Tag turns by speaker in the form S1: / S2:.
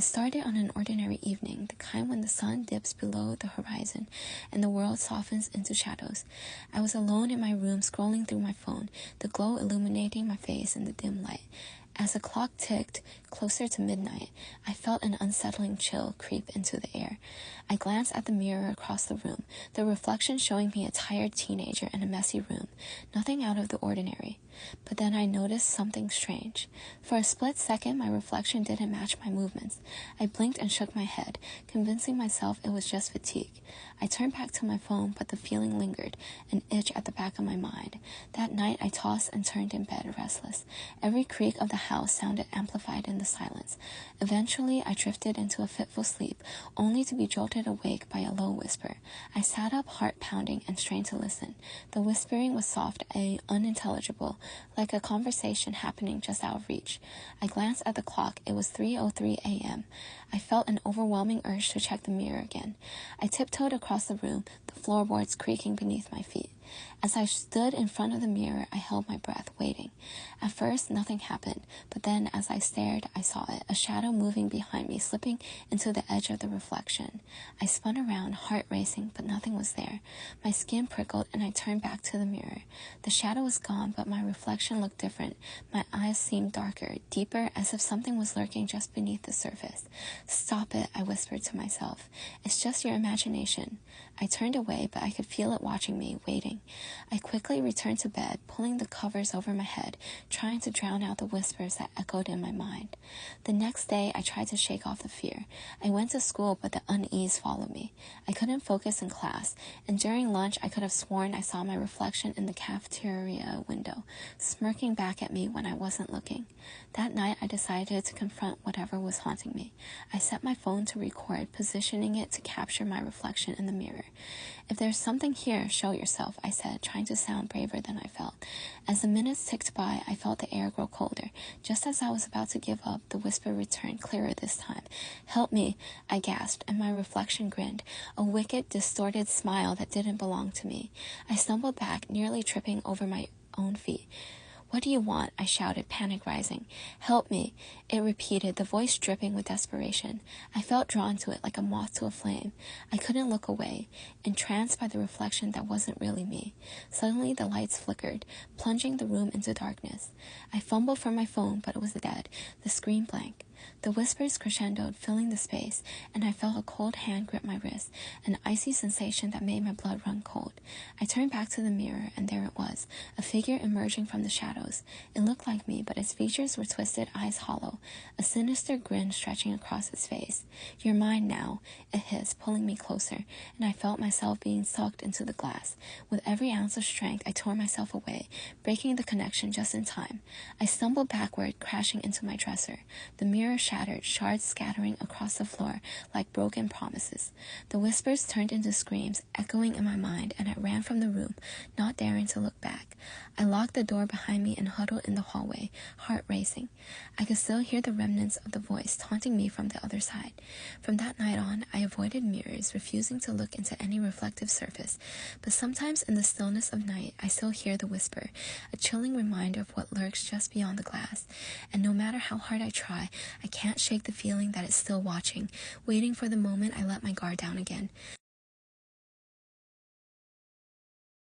S1: It started on an ordinary evening, the kind when the sun dips below the horizon and the world softens into shadows. I was alone in my room scrolling through my phone, the glow illuminating my face in the dim light. As the clock ticked closer to midnight, I felt an unsettling chill creep into the air. I glanced at the mirror across the room, the reflection showing me a tired teenager in a messy room, nothing out of the ordinary. But then I noticed something strange. For a split second, my reflection didn't match my movements. I blinked and shook my head, convincing myself it was just fatigue. I turned back to my phone, but the feeling lingered, an itch at the back of my mind. That night, I tossed and turned in bed, restless. Every creak of the house sounded amplified in the silence. Eventually, I drifted into a fitful sleep, only to be jolted awake by a low whisper. I sat up, heart pounding, and strained to listen. The whispering was soft and unintelligible, like a conversation happening just out of reach. I glanced at the clock. It was 3:03 a.m. I felt an overwhelming urge to check the mirror again. I tiptoed across the room, the floorboards creaking beneath my feet. As I stood in front of the mirror, I held my breath, waiting. At first, nothing happened, but then as I stared, I saw it, a shadow moving behind me, slipping into the edge of the reflection. I spun around, heart racing, but nothing was there. My skin prickled, and I turned back to the mirror. The shadow was gone, but my reflection looked different. My eyes seemed darker, deeper, as if something was lurking just beneath the surface. "Stop it," I whispered to myself. "It's just your imagination." I turned away, but I could feel it watching me, waiting. I quickly returned to bed, pulling the covers over my head, trying to drown out the whispers that echoed in my mind. The next day, I tried to shake off the fear. I went to school, but the unease followed me. I couldn't focus in class, and during lunch, I could have sworn I saw my reflection in the cafeteria window, smirking back at me when I wasn't looking. That night, I decided to confront whatever was haunting me. I set my phone to record, positioning it to capture my reflection in the mirror. "If there's something here, show yourself," I said, trying to sound braver than I felt. As the minutes ticked by, I felt the air grow colder. Just as I was about to give up, the whisper returned, clearer this time. "Help me," I gasped, and my reflection grinned, a wicked, distorted smile that didn't belong to me. I stumbled back, nearly tripping over my own feet. "What do you want?" I shouted, panic rising. "Help me," it repeated, the voice dripping with desperation. I felt drawn to it like a moth to a flame. I couldn't look away, entranced by the reflection that wasn't really me. Suddenly, the lights flickered, plunging the room into darkness. I fumbled for my phone, but it was dead, the screen blank. The whispers crescendoed, filling the space, and I felt a cold hand grip my wrist, an icy sensation that made my blood run cold. I turned back to the mirror, and there it was, a figure emerging from the shadows. It looked like me, but its features were twisted, eyes hollow, a sinister grin stretching across its face. "You're mine now," it hissed, pulling me closer, and I felt myself being sucked into the glass. With every ounce of strength, I tore myself away, breaking the connection just in time. I stumbled backward, crashing into my dresser. The mirror shattered, shards scattering across the floor like broken promises. The whispers turned into screams, echoing in my mind, and I ran from the room, not daring to look back. I locked the door behind me and huddled in the hallway, heart racing. I could still hear the remnants of the voice taunting me from the other side. From that night on, I avoided mirrors, refusing to look into any reflective surface. But sometimes in the stillness of night, I still hear the whisper, a chilling reminder of what lurks just beyond the glass. And no matter how hard I try, I can't shake the feeling that it's still watching, waiting for the moment I let my guard down again.